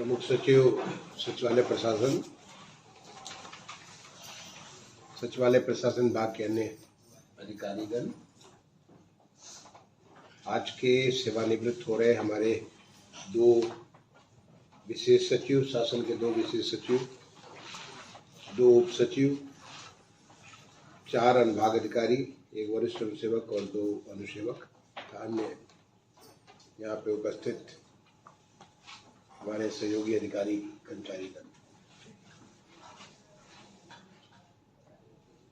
प्रमुख सचिव सचिवालय प्रशासन विभाग के अन्य अधिकारीगण, आज के सेवानिवृत्त हो रहे हमारे दो विशेष सचिव, शासन के दो विशेष सचिव, दो उप सचिव, 4 अनुभाग अधिकारी, एक वरिष्ठ अनुसेवक और 2 अनुसेवक, अन्य यहाँ पे उपस्थित हमारे सहयोगी अधिकारी कर्मचारीगण।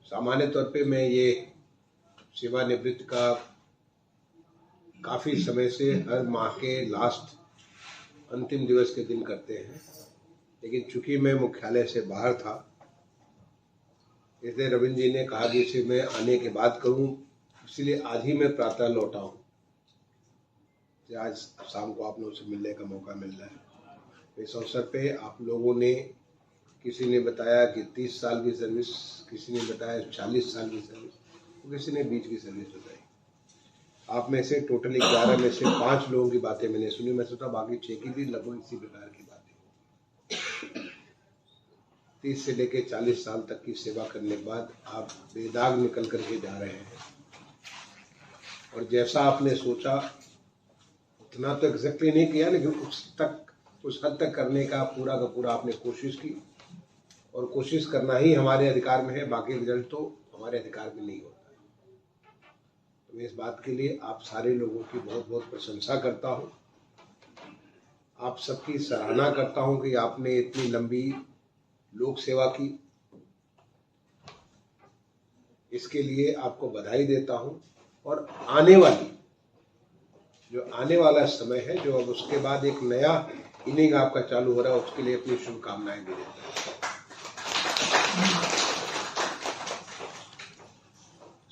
सामान्य तौर पे मैं ये सेवानिवृत्ति का काफ़ी समय से हर माह के लास्ट अंतिम दिवस के दिन करते हैं, लेकिन चूंकि मैं मुख्यालय से बाहर था, इसलिए रविंद्र जी ने कहा कि इसे मैं आने के बाद करूं, इसलिए आज ही मैं प्रातः लौटा हूं। आज शाम को आप लोगों से मिलने का मौका मिल रहा है। इस अवसर पे आप लोगों ने, किसी ने बताया कि 30 साल की सर्विस, किसी ने बताया 40 साल की सर्विस, तो किसी ने बीच की सर्विस बताई। आप में से टोटल 11 में से 5 लोगों की बातें मैंने सुनी। मैं सोचा बाकी 6 की भी लगभग इसी प्रकार की बातें। 30 से लेकर 40 साल तक की सेवा करने के बाद आप बेदाग निकल करके जा रहे हैं, और जैसा आपने सोचा उतना तो एग्जैक्टली नहीं किया, लेकिन उस हद तक करने का पूरा आपने कोशिश की, और कोशिश करना ही हमारे अधिकार में है। बाकी रिजल्ट तो हमारे अधिकार में नहीं होता है। तो मैं इस बात के लिए आप सारे लोगों की बहुत बहुत प्रशंसा करता हूँ। आप सबकी सराहना करता हूँ कि आपने इतनी लंबी लोक सेवा की। इसके लिए आपको बधाई देता हूँ, और आने वाला समय है, जो अब उसके बाद एक नया इनिंग आपका चालू हो रहा है, उसके लिए अपनी शुभकामनाएं भी देता हूं।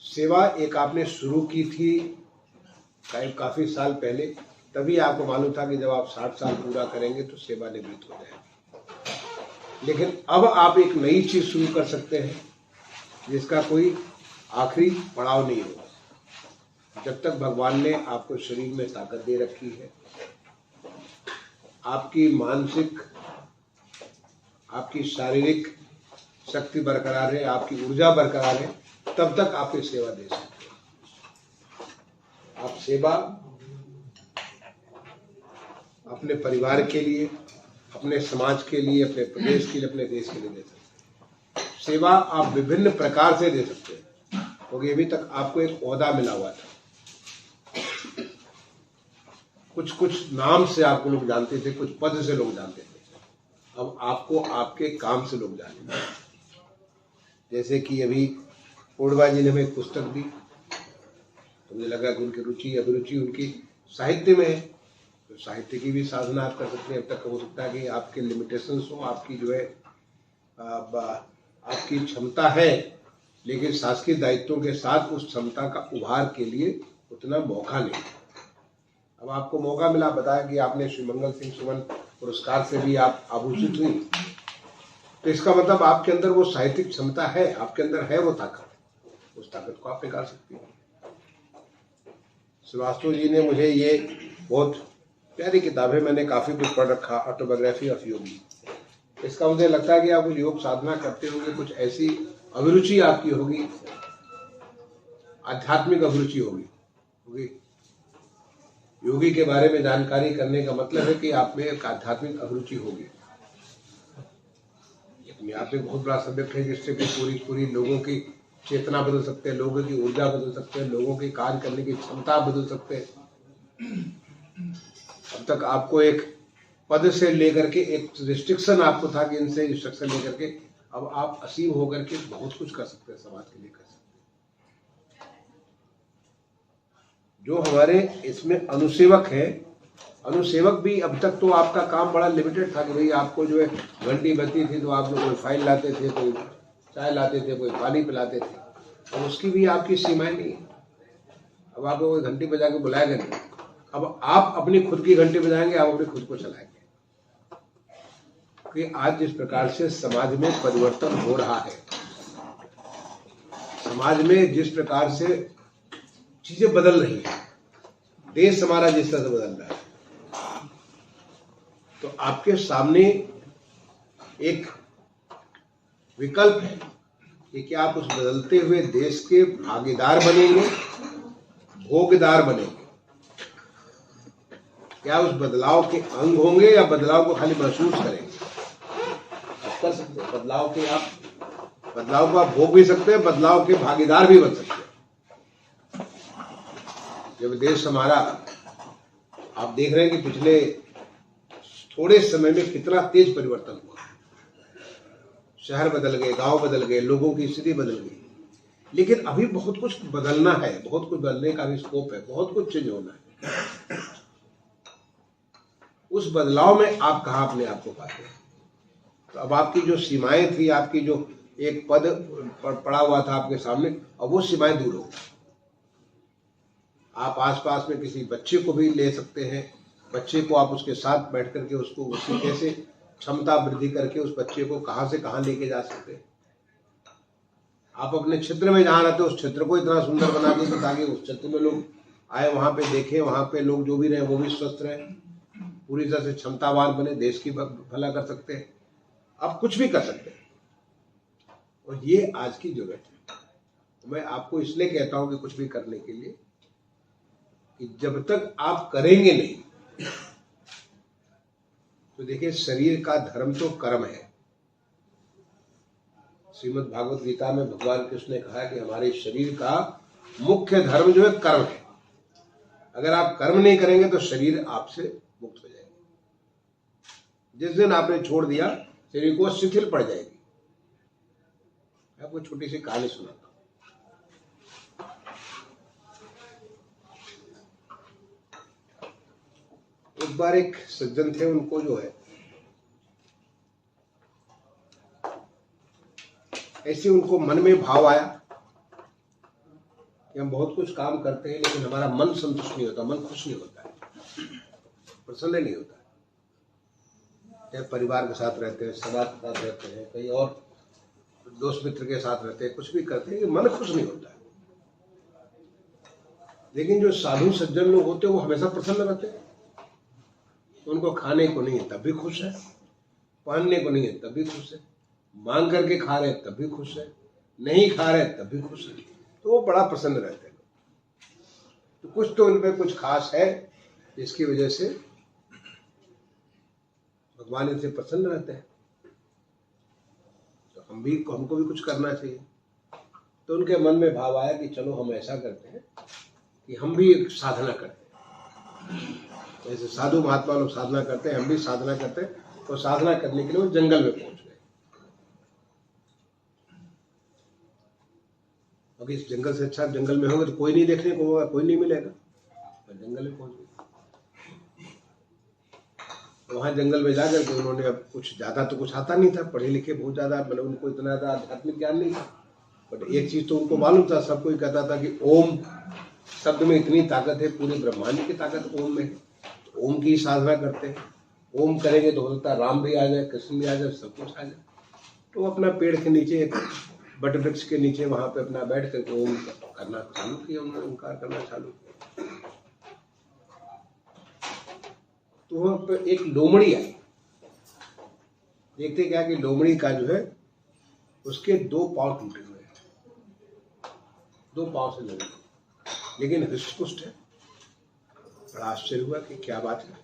सेवा एक आपने शुरू की थी काफी साल पहले, तभी आपको मालूम था कि जब आप 60 साल पूरा करेंगे तो सेवानिवृत्त हो जाएंगे। लेकिन अब आप एक नई चीज शुरू कर सकते हैं, जिसका कोई आखिरी पड़ाव नहीं होगा। जब तक भगवान ने आपको शरीर में ताकत दे रखी है, आपकी मानसिक, आपकी शारीरिक शक्ति बरकरार है, आपकी ऊर्जा बरकरार है, तब तक आप ये सेवा दे सकते हैं। आप सेवा अपने परिवार के लिए, अपने समाज के लिए, अपने प्रदेश के लिए, अपने देश के लिए दे सकते हैं। सेवा आप विभिन्न प्रकार से दे सकते हैं, क्योंकि अभी तक आपको एक ओहदा मिला हुआ था। कुछ नाम से आपको लोग जानते थे, कुछ पद से लोग जानते थे। अब आपको आपके काम से लोग जानेंगे। जैसे कि अभी पूर्णवा जी ने हमें एक पुस्तक दी, तो मुझे लगा कि उनकी रुचि अभिरुचि उनकी साहित्य में है, तो साहित्य की भी साधना आप कर सकते हैं। अब तक हो सकता है कि आपके लिमिटेशंस हो, आपकी जो है आपकी क्षमता है, लेकिन शासकीय दायित्वों के साथ उस क्षमता का उभार के लिए उतना मौका नहीं। अब आपको मौका मिला, बताया कि आपने श्री मंगल सिंह सुमन पुरस्कार से भी आप आभूषित हुई, तो इसका मतलब आपके अंदर वो साहित्यिक क्षमता है, आपके अंदर है वो ताकत, उस ताकत को आप निकाल सकते हैं। श्रीवास्तव जी ने मुझे ये बहुत प्यारी किताबें, मैंने काफी कुछ पढ़ रखा, ऑटोबायोग्राफी ऑफ योगी। इसका मुझे लगता है कि आप योग साधना करते होंगे, कुछ ऐसी अभिरुचि आपकी होगी, आध्यात्मिक अभिरुचि होगी। योगी के बारे में जानकारी करने का मतलब है कि आप में एक आध्यात्मिक अभिरुचि होगी। अपने आप में बहुत बड़ा सब्जेक्ट है, जिससे कि पूरी लोगों की चेतना बदल सकते हैं, लोगों की ऊर्जा बदल सकते हैं, लोगों की कार्य करने की क्षमता बदल सकते हैं। अब तक आपको एक पद से लेकर के एक रिस्ट्रिक्शन आपको था कि इनसे रिस्ट्रिक्शन लेकर के अब आप असीम होकर के बहुत कुछ कर सकते हैं, समाज के लिए कर सकते हैं। जो हमारे इसमें अनुसेवक है, अनुसेवक भी अब तक तो आपका काम बड़ा लिमिटेड था कि भाई आपको जो है घंटी बजती थी तो आप जो कोई फाइल लाते थे, कोई चाय लाते थे, कोई पानी पिलाते थे। अब उसकी भी आपकी सीमाएं नहीं है। अब आपको कोई घंटी बजा के बुलाएगा नहीं, अब आप अपनी खुद की घंटी बजाएंगे, आप अपनी खुद को चलाएंगे। कि आज जिस प्रकार से समाज में परिवर्तन हो रहा है, समाज में जिस प्रकार से चीजें बदल रही है, देश हमारा जिस तरह से बदल रहा है, तो आपके सामने एक विकल्प है कि क्या आप उस बदलते हुए देश के भागीदार बनेंगे, भोगदार बनेंगे? क्या उस बदलाव के अंग होंगे या बदलाव को खाली महसूस करेंगे? आप कर सकते हैं बदलाव को आप भोग भी सकते हैं, बदलाव के भागीदार भी बन सकते हैं। जब देश हमारा, आप देख रहे हैं कि पिछले थोड़े समय में कितना तेज परिवर्तन हुआ। शहर बदल गए, गांव बदल गए, लोगों की स्थिति बदल गई, लेकिन अभी बहुत कुछ बदलना है, बहुत कुछ बदलने का भी स्कोप है, बहुत कुछ चेंज होना है। उस बदलाव में आप कहाँ अपने आप को पाते हैं? तो अब आपकी जो सीमाएं थी, आपकी जो एक पद पड़ा हुआ था आपके सामने, अब वो सीमाएं दूर हो गई। आप आसपास में किसी बच्चे को भी ले सकते हैं, बच्चे को आप उसके साथ बैठ करके उसको उसकी कैसे क्षमता वृद्धि करके उस बच्चे को कहां से कहां लेके जा सकते हैं। आप अपने क्षेत्र में जहां रहते हो उस क्षेत्र को इतना सुंदर बना दें ताकि उस क्षेत्र में लोग आए, वहां पे देखें, वहां पे लोग जो भी रहे वो भी स्वस्थ रहे, पूरी तरह से क्षमतावान बने, देश की भला कर सकते हैं। आप कुछ भी कर सकते हैं और ये आज की जरूरत है। तो मैं आपको इसलिए कहता हूं कि कुछ भी करने के लिए, कि जब तक आप करेंगे नहीं, तो देखिए शरीर का धर्म तो कर्म है। श्रीमद् भागवत गीता में भगवान कृष्ण ने कहा कि हमारे शरीर का मुख्य धर्म जो है कर्म है। अगर आप कर्म नहीं करेंगे तो शरीर आपसे मुक्त हो जाएगा। जिस दिन आपने छोड़ दिया, शरीर को शिथिल पड़ जाएगी। आपको छोटी सी कहानी सुनाता हूं। एक बार एक सज्जन थे, उनको जो है ऐसे उनको मन में भाव आया कि हम बहुत कुछ काम करते हैं लेकिन हमारा मन संतुष्ट नहीं होता, मन खुश नहीं होता है, प्रसन्न नहीं होता है। चाहे परिवार के साथ रहते हैं, समाज के साथ रहते हैं, कहीं और दोस्त मित्र के साथ रहते हैं, कुछ भी करते हैं, मन खुश नहीं होता है। लेकिन जो साधु सज्जन लोग होते हैं वो हमेशा प्रसन्न रहते हैं। उनको खाने को नहीं है तब भी खुश है, पहनने को नहीं है तब भी खुश है, मांग करके खा रहे तब भी खुश है, नहीं खा रहे तब भी खुश है, तो वो बड़ा प्रसन्न रहते हैं। तो कुछ तो उनपे कुछ खास है जिसकी वजह से भगवान इनसे प्रसन्न रहते हैं। तो हमको भी कुछ करना चाहिए। तो उनके मन में भाव आया कि चलो हम ऐसा करते हैं कि हम भी एक साधना करते हैं। जैसे साधु महात्मा लोग साधना करते हैं, हम भी साधना करते हैं। तो साधना करने के लिए वो जंगल में पहुंच गए। अगर इस जंगल से अच्छा जंगल में होगा तो कोई नहीं देखने को होगा, कोई नहीं मिलेगा, तो जंगल में पहुंच गए। तो वहां जंगल में जाकर के उन्होंने, अब कुछ ज्यादा तो कुछ आता नहीं था, पढ़े लिखे बहुत ज्यादा, मतलब उनको इतना ज्यादा आध्यात्मिक ज्ञान नहीं था, बट एक चीज तो उनको मालूम था, सब कोई कहता था कि ओम शब्द में इतनी ताकत है, पूरे ब्रह्मांड की ताकत ओम में है। तो ओम की साधना करते हैं, ओम करेंगे तो हो सकता है राम भी आ जाए, कृष्ण भी आ जाए, सब कुछ आ जाए। तो अपना पेड़ के नीचे, बट वृक्ष के नीचे वहां पे अपना बैठ करके ओम करना चालू किया, उन्होंने ओंकार करना चालू किया। तो वहां पे एक लोमड़ी आई। देखते क्या कि लोमड़ी का जो है उसके 2 पांव टूटे हुए हैं, 2 पांव से लगे, लेकिन हृष्टपुष्ट है। बड़ा आश्चर्य हुआ कि क्या बात है,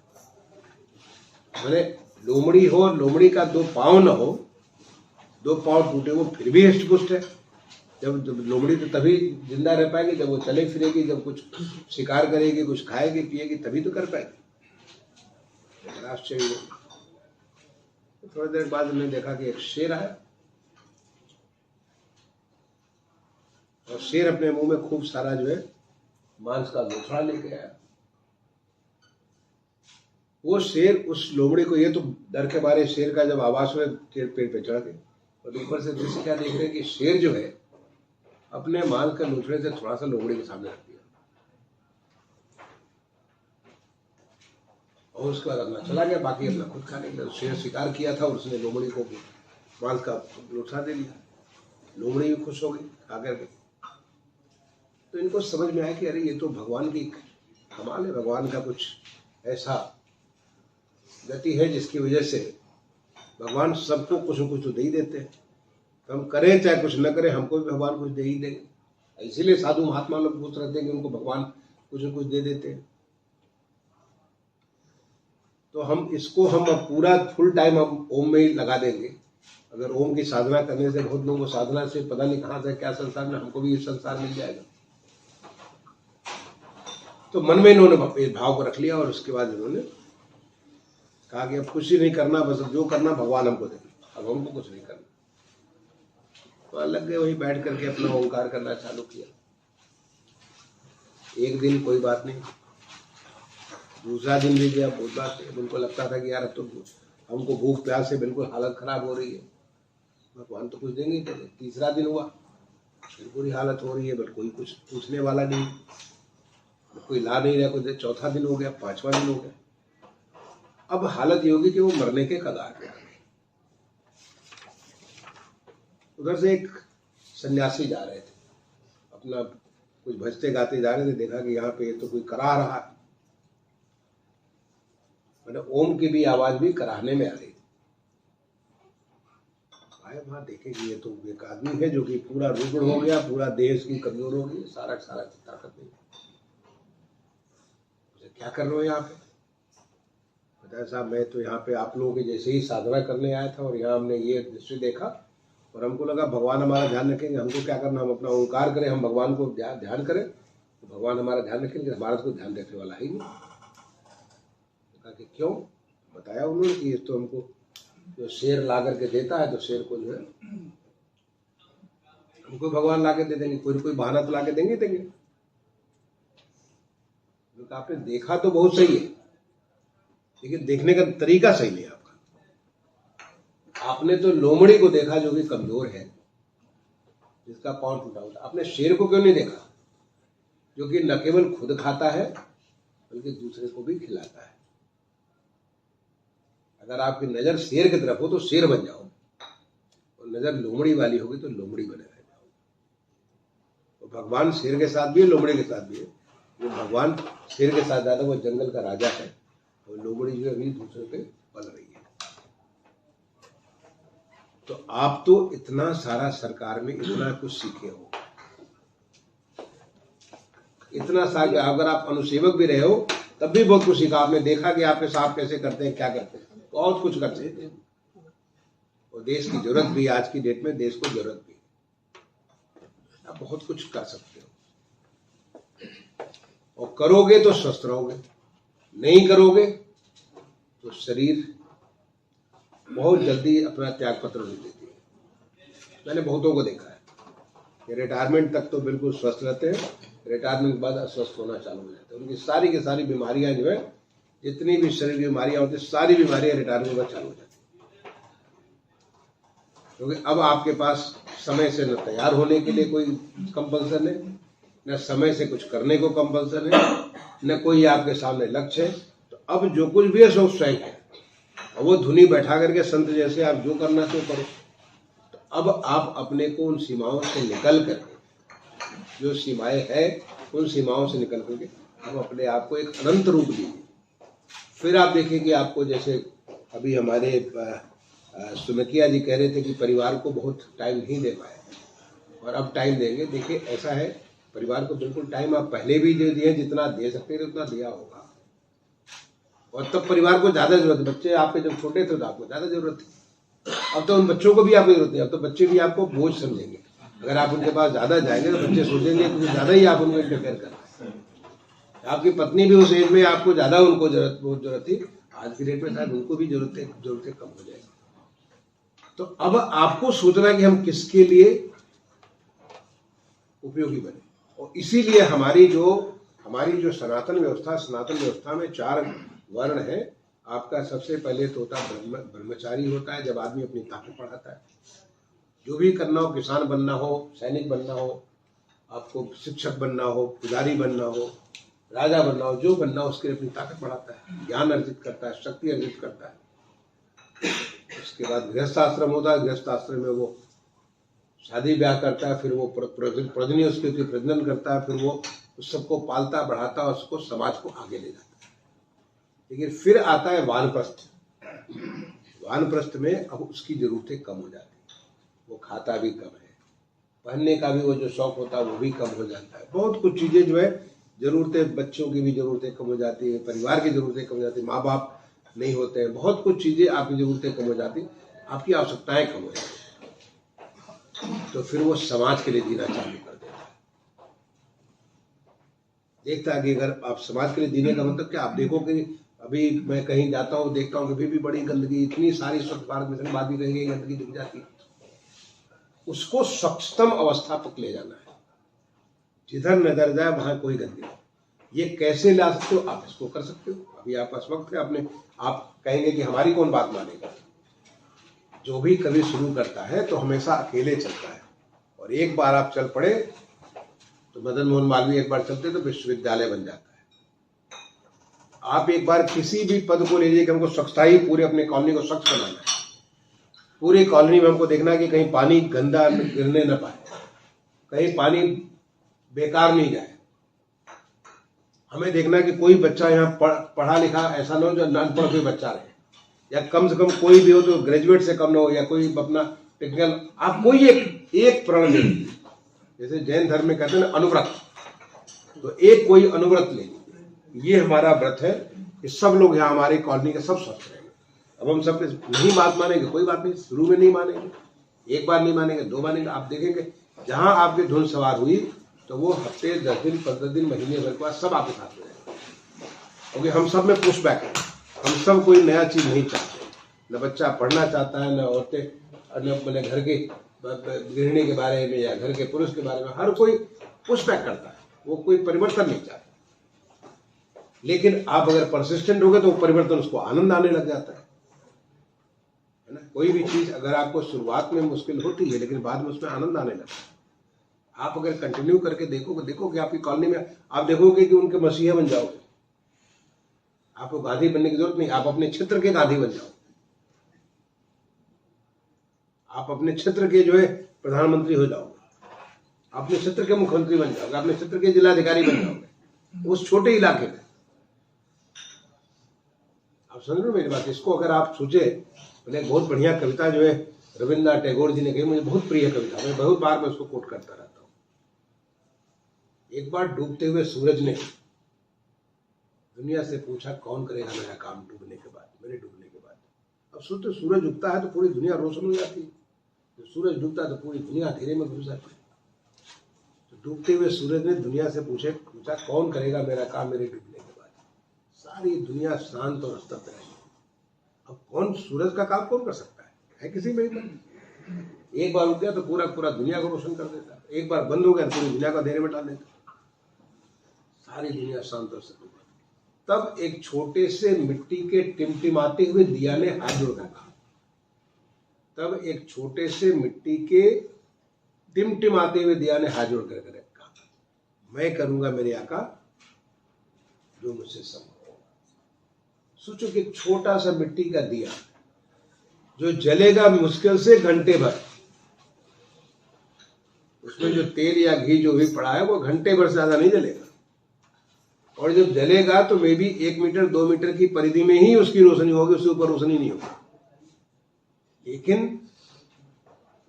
मैंने लोमड़ी हो, लोमड़ी का 2 पांव न हो, 2 पांव टूटे हो, फिर भी हृष्टपुष्ट है। जब लोमड़ी तो तभी जिंदा रह पाएगी जब वो चले फिरेगी, जब कुछ शिकार करेगी, कुछ खाएगी पिएगी, तभी तो कर पाएगी। आश्चर्य। थोड़ी देर बाद हमने देखा कि एक शेर आया और शेर अपने मुंह में खूब सारा जो है मांस का लोथड़ा लेके आया। वो शेर उस लोमड़ी को, ये तो डर के मारे शेर का जब आवाज हुआ पेड़ पे चढ़ गए, और ऊपर से दृश्य क्या देख रहे हैं कि शेर जो है अपने मांस के लोथड़े से थोड़ा सा लोमड़ी के सामने रख दिया और उसके बाद अपना चला गया, बाकी अपना खुद खाने के लिए। शेर शिकार किया था और उसने लोमड़ी को मांस का लोथड़ा दे दिया। लोमड़ी भी खुश हो गई आकर के। तो इनको समझ में आया कि अरे ये तो भगवान की कमाल है, भगवान का कुछ ऐसा गति है जिसकी वजह से भगवान सबको कुछ न कुछ तो दे ही देते हैं। तो हम करें चाहे कुछ न करें, हमको भी भगवान कुछ दे ही देंगे। इसीलिए साधु महात्मा लोग पूछ रहे थे कि उनको भगवान कुछ न कुछ दे देते हैं। तो हम इसको हम पूरा फुल टाइम हम ओम में ही लगा देंगे। अगर ओम की साधना करने से बहुत लोगों को साधना से पता नहीं कहाँ से क्या संसार में, हमको भी इस संसार मिल जाएगा। तो मन में इन्होंने इस भाव को रख लिया और उसके बाद इन्होंने कहा कि अब कुछ ही नहीं करना, बस जो करना भगवान हमको देना, अब हमको कुछ नहीं करना। तो अलग गए वहीं बैठ करके अपना ओंकार करना चालू किया। एक दिन कोई बात नहीं, दूसरा दिन भी गया, बुधवार से उनको लगता था कि यार अब तो हमको भूख प्यास से बिल्कुल हालत खराब हो रही है, भगवान तो कुछ देंगे ही देंगे। तीसरा दिन हुआ, फिर बुरी हालत हो रही है, बट कोई कुछ पूछने वाला नहीं, कोई ला नहीं रहा। कुछ चौथा दिन हो गया, पांचवा दिन हो गया, अब हालत ये होगी कि वो मरने के कगार पे आ गए। उधर से एक सन्यासी जा रहे थे, अपना कुछ भजते गाते जा रहे थे, देखा कि यहाँ पे तो कोई करा रहा है, मतलब ओम की भी आवाज भी कराहने में आ रही। आए वहां देखे कि ये तो एक आदमी है जो कि पूरा रुग्ण हो गया, पूरा देह की कमजोर हो गई, सारा ताकत नहीं। क्या कर रहे हो यहाँ पे? बताया साहब मैं तो यहाँ पे आप लोगों के जैसे ही साधना करने आया था और यहाँ हमने ये दृश्य देखा और हमको लगा भगवान हमारा ध्यान रखेंगे। हमको क्या करना, हम अपना ओंकार करें, हम भगवान को ध्यान करें तो भगवान हमारा ध्यान रखेंगे, हमारा तो ध्यान रखने वाला ही नहीं। कहा कि क्यों? बताया उन्होंने कि ये तो हमको जो शेर ला करके देता है तो शेर को जो है हमको भगवान ला के दे देंगे, कोई बहाना तो ला के देंगे। आपने देखा तो बहुत सही है, लेकिन देखने का तरीका सही नहीं आपका। आपने तो लोमड़ी को देखा जो कि कमजोर है, जिसका पांव टूटा हुआ। आपने शेर को क्यों नहीं देखा जो कि न केवल खुद खाता है बल्कि दूसरे को भी खिलाता है? अगर आपकी नजर शेर की तरफ हो तो शेर बन जाओ, और नजर लोमड़ी वाली होगी तो लोमड़ी बने रह जाओ। तो भगवान शेर के साथ भी है, लोमड़ी के साथ भी है। वो भगवान शेर के साथ ज्यादा, वो जंगल का राजा है, और लोमड़ी जो है अभी दूसरे पे पल रही है। तो आप तो इतना सारा सरकार में इतना कुछ सीखे हो, इतना सारा, अगर आप अनुसेवक भी रहे हो तब भी बहुत कुछ सीखा। आपने देखा कि आपके साहब कैसे करते हैं, क्या करते हैं, बहुत कुछ करते हैं। और देश की जरूरत भी, आज की डेट में देश को जरूरत भी, आप बहुत कुछ कर सकते हो। और करोगे तो स्वस्थ रहोगे, नहीं करोगे तो शरीर बहुत जल्दी अपना त्याग पत्र दे देती है। मैंने बहुतों को देखा है कि रिटायरमेंट तक तो बिल्कुल स्वस्थ रहते हैं, रिटायरमेंट के बाद अस्वस्थ होना चालू हो जाता है। उनकी सारी की सारी बीमारियां जो है, जितनी भी शरीर की बीमारियां होती है, सारी बीमारियां रिटायरमेंट में चालू हो जाती है। क्योंकि अब आपके पास समय से न तैयार होने के लिए कोई कंपल्सन है, न समय से कुछ करने को कंपल्सन है, न कोई आपके सामने लक्ष्य है। तो अब जो कुछ भी है सब स्वयं है, और वो धुनी बैठा करके संत जैसे आप जो करना तो करो। तो अब आप अपने को उन सीमाओं से निकल करके, जो सीमाएं हैं उन सीमाओं से निकल करके हम अपने आप को एक अनंत रूप दीजिए। फिर आप देखेंगे आपको, जैसे अभी हमारे सुमकिया जी कह रहे थे कि परिवार को बहुत टाइम नहीं दे पाए और अब टाइम देंगे। देखिए ऐसा है, परिवार को बिल्कुल टाइम आप पहले भी दे दिए, जितना दे सकते थे उतना दिया होगा, और तब परिवार को ज्यादा जरूरत है। बच्चे आपके जब छोटे थे तो आपको ज्यादा जरूरत थी, अब तो उन बच्चों को भी आपकी जरूरत है। अब तो बच्चे भी आपको बोझ समझेंगे। अगर आप उनके पास ज्यादा जाएंगे तो बच्चे सोचेंगे कि ज्यादा ही आप उनको इंटरफेयर कर रहे हैं। आपकी पत्नी भी उस एज में आपको ज्यादा उनको बहुत जरूरत थी, आज की डेट में शायद उनको भी जरूरतें कम हो जाएगी। तो अब आपको सोचना कि हम किसके लिए उपयोगी बने। और इसीलिए हमारी जो सनातन व्यवस्था में 4 वर्ण है। आपका सबसे पहले तो होता है ब्रह्मचारी होता है, जब आदमी अपनी ताकत बढ़ाता है। जो भी करना हो, किसान बनना हो, सैनिक बनना हो, आपको शिक्षक बनना हो, पुजारी बनना हो, राजा बनना हो, जो बनना हो उसके लिए अपनी ताकत बढ़ाता है, ज्ञान अर्जित करता है, शक्ति अर्जित करता है। उसके बाद गृहस्थ आश्रम होता है, गृहस्थ आश्रम में वो शादी ब्याह करता है, फिर वो प्रजनी उसके प्रजनन करता है, फिर वो उस सबको पालता बढ़ाता है, उसको समाज को आगे ले जाता है। लेकिन फिर आता है वानप्रस्थ। वानप्रस्थ में अब उसकी जरूरतें कम हो जाती है, वो खाता भी कम है, पहनने का भी वो जो शौक होता है वो भी कम हो जाता है, बहुत कुछ चीज़ें जो है ज़रूरतें, बच्चों की भी ज़रूरतें कम हो जाती है, परिवार की ज़रूरतें कम हो जाती है, माँ बाप नहीं होते हैं, बहुत कुछ चीज़ें आपकी ज़रूरतें कम हो जाती, आपकी आवश्यकताएं कम हो जाती, तो फिर वो समाज के लिए जीना चालू कर देता है। देखता है कि अगर आप समाज के लिए जीने का मतलब क्या, आप देखो कि अभी मैं कहीं जाता हूँ देखता हूँ कि भी बड़ी गंदगी, इतनी सारी स्वच्छ भारत मिशन बाद भी कहीं गंदगी दिख जाती है, उसको स्वच्छतम अवस्था तक ले जाना है, जिधर नजर जाए वहां कोई गंदगी नहीं। ये कैसे ला सकते हो आप, इसको कर सकते हो, अभी आपके पास वक्त है, अपने आप कहेंगे कि हमारी कौन बात मानेगा। जो भी कभी शुरू करता है तो हमेशा अकेले चलता है, और एक बार आप चल पड़े तो मदन मोहन मालवीय एक बार चलते तो विश्वविद्यालय बन जाता है। आप एक बार किसी भी पद को ले लीजिए कि हमको स्वच्छता ही पूरे अपने कॉलोनी को स्वच्छ बनाना है, पूरी कॉलोनी में हमको देखना है कि कहीं पानी गंदा गिरने न पाए, कहीं पानी बेकार नहीं जाए, हमें देखना है कि कोई बच्चा यहाँ पढ़ा लिखा ऐसा न हो जो अनपढ़ कोई बच्चा रहे, या कम से कम कोई भी हो तो ग्रेजुएट से कम ना हो, या कोई अपना टेक्निकल, आप कोई एक प्रण ले लीजिए, जैसे जैन धर्म में कहते हैं अनुव्रत, तो एक कोई अनुव्रत ले लीजिए, ये हमारा व्रत है कि सब लोग यहाँ हमारी कॉलोनी के सब स्वस्थ रहेंगे। अब हम सब नहीं बात मानेंगे, कोई बात नहीं, शुरू में नहीं मानेंगे, एक बार नहीं मानेंगे, दो मानेंगे, आप देखेंगे जहां आपकी धुन सवार हुई तो वो हफ्ते 10 दिन 15 दिन महीने भर के बाद सब आपके साथ में रहेगा, क्योंकि हम सब में पुश बैक है, हम सब कोई नया चीज नहीं चाहते, न बच्चा पढ़ना चाहता है, न औरतें, न अपने घर के गृहिणी के बारे में या घर के पुरुष के बारे में, हर कोई पुश बैक करता है, वो कोई परिवर्तन नहीं चाहता। लेकिन आप अगर परसिस्टेंट होगे तो परिवर्तन, उसको आनंद आने लग जाता है ना। कोई भी चीज अगर आपको शुरुआत में मुश्किल होती है लेकिन बाद में उसमें आनंद आने लगता है। आप अगर कंटिन्यू करके देखोगे आपकी कॉलोनी में, आप देखोगे कि उनके मसीहा बन जाओगे, आपको गांधी बनने की जरूरत नहीं, आप अपने क्षेत्र के गांधी बन जाओ, आप अपने क्षेत्र के जो है प्रधानमंत्री हो जाओगे, अपने क्षेत्र के मुख्यमंत्री बन जाओगे, अपने क्षेत्र के जिलाधिकारी बन जाओगे, उस छोटे इलाके में। आप समझ रहे हो मेरी बात, इसको अगर आप सोचे, मैंने एक बहुत बढ़िया कविता जो है रविन्द्रनाथ टैगोर जी ने कही, मुझे बहुत प्रिय कविता, मैं बहुत बार मैं उसको कोट करता रहता हूँ। एक बार डूबते हुए सूरज ने दुनिया से पूछा कौन करेगा मेरा काम डूबने के बाद, मेरे डूबने के बाद। अब सोचो, सूरज उगता है तो पूरी दुनिया रोशन हो जाती है, तो सूरज डूबता है तो पूरी दुनिया अंधेरे में घुस जाती है। तो डूबते हुए सूरज ने दुनिया से पूछा कौन करेगा मेरा काम मेरे डूबने के बाद। सारी दुनिया शांत और स्तब्ध रही। अब कौन सूरज का काम कौन कर सकता है किसी में नहीं। एक बार उग गया तो पूरा पूरा दुनिया को रोशन कर देता है, एक बार बंद हो गया तो पूरी दुनिया को अंधेरे में डाल देता है, सारी दुनिया शांत और स्तब्ध। तब एक छोटे से मिट्टी के टिमटिमाते हुए दिया ने हाथ जोड़कर कहा, तब एक छोटे से मिट्टी के टिमटिमाते हुए दिया ने हाथ जोड़कर कहा, मैं करूंगा मेरे आका जो मुझसे संभव होगा। सोचो कि छोटा सा मिट्टी का दिया जो जलेगा मुश्किल से घंटे भर, उसमें जो तेल या घी जो भी पड़ा है वो घंटे भर से ज्यादा नहीं जलेगा, और जब जलेगा तो मे भी 1 मीटर 2 मीटर की परिधि में ही उसकी रोशनी होगी, उससे ऊपर रोशनी नहीं होगी। लेकिन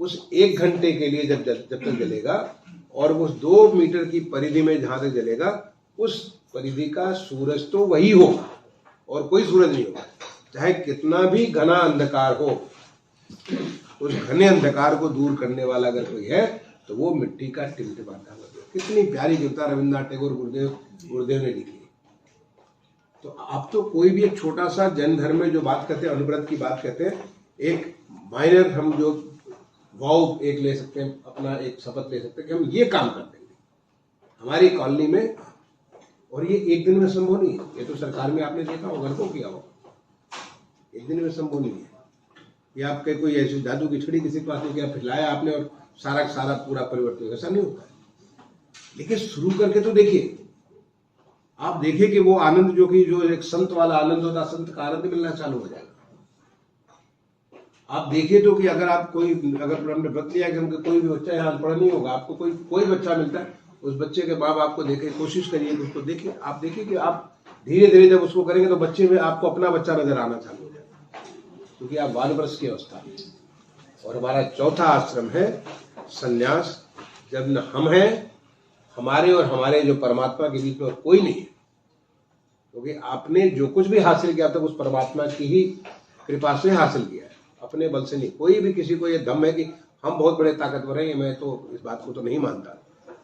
उस 1 घंटे के लिए जब तक जलेगा, और उस 2 मीटर की परिधि में जहां तक जलेगा, उस परिधि का सूरज तो वही होगा और कोई सूरज नहीं होगा। चाहे कितना भी घना अंधकार हो, उस घने अंधकार को दूर करने वाला अगर कोई है तो वो मिट्टी का टिमटिमाता हुआ। कितनी प्यारी कविता रविन्द्रनाथ टैगोर गुरुदेव ने लिखी। तो आप तो कोई भी एक छोटा सा जैन धर्म में जो बात करते हैं, अनुव्रत की बात करते हैं, एक माइनर हम जो वाव एक ले सकते हैं, अपना एक शपथ ले सकते हैं कि हम ये काम कर देंगे हमारी कॉलोनी में, और ये एक दिन में संभव नहीं है। ये तो सरकार में आपने देखा होगा, घर को किया होगा, एक दिन में संभव नहीं है। या आपके कोई ऐसी जादू की छड़ी किसी के पास नहीं, फैलाया आपने और सारा पूरा परिवर्तन, ऐसा नहीं होता है। लेकिन शुरू करके तो देखिए, आप देखिए कि वो आनंद जो एक संत वाला आनंद होता, संत का आनंद मिलना चालू हो जाएगा। आप देखिए तो कि अगर हमने व्रत लिया कि हमको कोई भी बच्चा यहाँ अनपढ़ नहीं होगा, आपको कोई बच्चा मिलता है, उस बच्चे के माँ बाप को देखे, कोशिश करिए कि उसको देखिए, आप देखिए कि आप धीरे धीरे जब उसको करेंगे तो बच्चे में आपको अपना बच्चा नजर आना चालू हो जाएगा। क्योंकि आप वानप्रस्थ की अवस्था में। और हमारा चौथा आश्रम है संन्यास, जब न हम हैं, हमारे और हमारे जो परमात्मा के बीच में और कोई नहीं है। क्योंकि आपने जो कुछ भी हासिल किया था उस परमात्मा की ही कृपा से हासिल किया है, अपने बल से नहीं। कोई भी किसी को ये दम है कि हम बहुत बड़े ताकतवर हैं, मैं तो इस बात को तो नहीं मानता।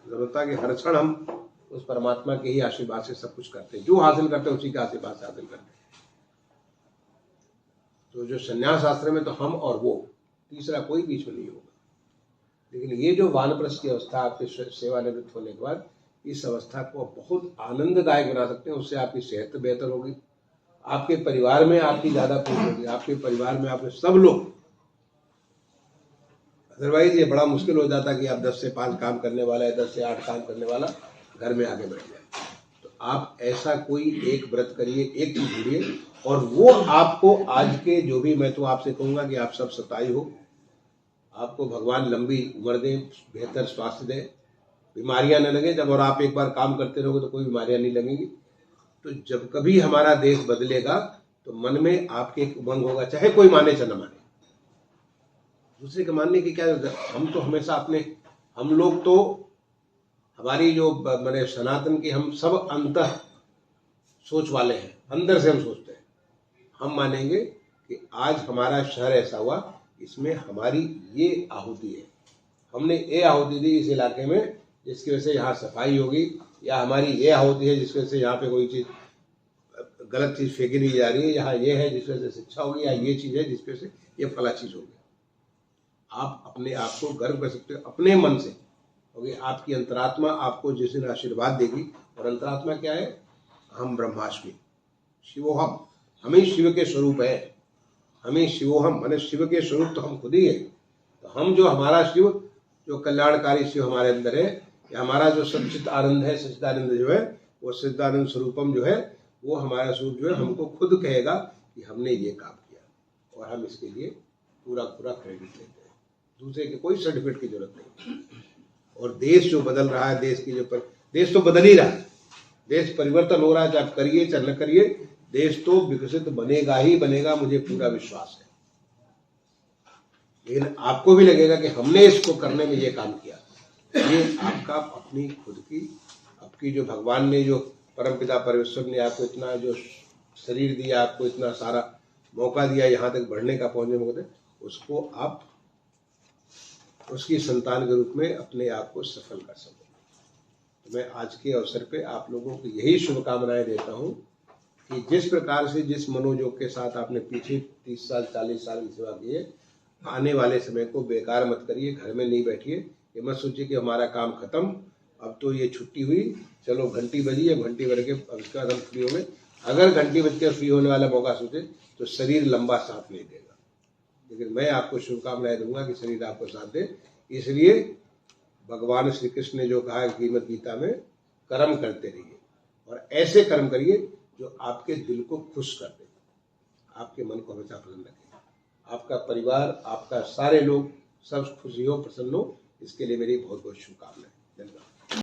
जरूरत है कि हर क्षण हम उस परमात्मा के ही आशीर्वाद से सब कुछ करते हैं, जो हासिल करते हैं उसी के आशीर्वाद से हासिल करते हैं। तो जो संन्यास आश्रम में तो हम और वो, तीसरा कोई बीच में नहीं होगा। लेकिन ये जो वानप्रस्थ की अवस्था आपके सेवानिवृत्त होने के बाद, इस अवस्था को बहुत आनंददायक बना सकते हैं। उससे आपकी सेहत बेहतर होगी, आपके परिवार में आपकी ज्यादा पूर्ण होगी, आपके परिवार में आपके सब लोग। अदरवाइज ये बड़ा मुश्किल हो जाता कि आप 10 से 5 काम करने वाला है, 10 से 8 काम करने वाला घर में आगे बढ़ जाए। तो आप ऐसा कोई एक व्रत करिए, एक चीज ढूंढिए, और वो आपको आज के जो भी, मैं तो आपसे कहूंगा कि आप सब सताई हो, आपको भगवान लंबी उम्र दे, बेहतर स्वास्थ्य दे, बीमारियां न लगे। जब और आप एक बार काम करते रहोगे तो कोई बीमारियां नहीं लगेंगी। तो जब कभी हमारा देश बदलेगा तो मन में आपके एक उमंग होगा, चाहे कोई माने चाहे न माने। दूसरे के मानने की क्या जरूरत है? हम तो हमेशा अपने, हम लोग तो हमारी जो मैंने सनातन की, हम सब अंतः सोच वाले हैं, अंदर से हम सोचते हैं। हम मानेंगे कि आज हमारा शहर ऐसा हुआ, इसमें हमारी ये आहुति है, हमने ये आहुति दी इस इलाके में जिसकी वजह से यहाँ सफाई होगी, या हमारी ये आहुति है जिसकी वजह से यहाँ पे कोई चीज गलत चीज फेंकी नहीं जा रही है, यहाँ ये है जिसकी वजह से शिक्षा होगी, या ये चीज है जिसकी वजह से ये फला चीज होगी। आप अपने आप को गर्व कर सकते हो अपने मन से, क्योंकि आपकी अंतरात्मा आपको जिस दिन आशीर्वाद देगी। और अंतरात्मा क्या है? हम ब्रह्मास्मि शिवोहम, हम ही शिव के स्वरूप है। हम ही शिवोहम माने शिव के स्वरूप तो हम खुद ही है। तो हम जो हमारा शिव, जो कल्याणकारी शिव हमारे अंदर है, या हमारा जो सच्चित आनंद है, सच्चिदानंद जो है, वो सच्चिदानंद स्वरूपम जो है, वो हमारा स्वरूप जो है हमको खुद कहेगा कि हमने ये काम किया, और हम इसके लिए पूरा पूरा क्रेडिट लेते हैं। दूसरे के कोई सर्टिफिकेट की जरूरत नहीं। और देश जो बदल रहा है, देश की जो देश तो बदल ही रहा है, देश परिवर्तन हो रहा है, चाहे आप करिए चाहे न करिए, देश तो विकसित बनेगा ही बनेगा, मुझे पूरा विश्वास है। लेकिन आपको भी लगेगा कि हमने इसको करने में ये काम किया। ये आपका अपनी खुद की, आपकी जो भगवान ने, जो परमपिता परमेश्वर ने आपको इतना जो शरीर दिया, आपको इतना सारा मौका दिया यहाँ तक बढ़ने का, पहुंचने में, उसको आप उसकी संतान के रूप में अपने आप को सफल कर सको। तो मैं आज के अवसर पे आप लोगों को यही शुभकामनाएं देता हूँ कि जिस प्रकार से, जिस मनोयोग के साथ आपने पीछे 30 साल 40 साल की सेवा की है, आने वाले समय को बेकार मत करिए, घर में नहीं बैठिए। ये मत सोचिए कि हमारा काम खत्म, अब तो ये छुट्टी हुई, चलो घंटी बजी है, घंटी बज के अब इसके बाद हम फ्री हो गए। अगर घंटी बज के फ्री होने वाला मौका सोचे तो शरीर लंबा साथ नहीं देगा। लेकिन मैं आपको शुभकामनाएं दूंगा कि शरीर आपको साथ दे। इसलिए भगवान श्री कृष्ण ने जो कहा है श्रीमद् गीता में, कर्म करते रहिए, और ऐसे कर्म करिए जो आपके दिल को खुश कर दे, आपके मन को हमेशा प्रसन्न रखे, आपका परिवार, आपका सारे लोग सब खुशी हो, प्रसन्न हो। इसके लिए मेरी बहुत बहुत शुभकामनाएं। धन्यवाद।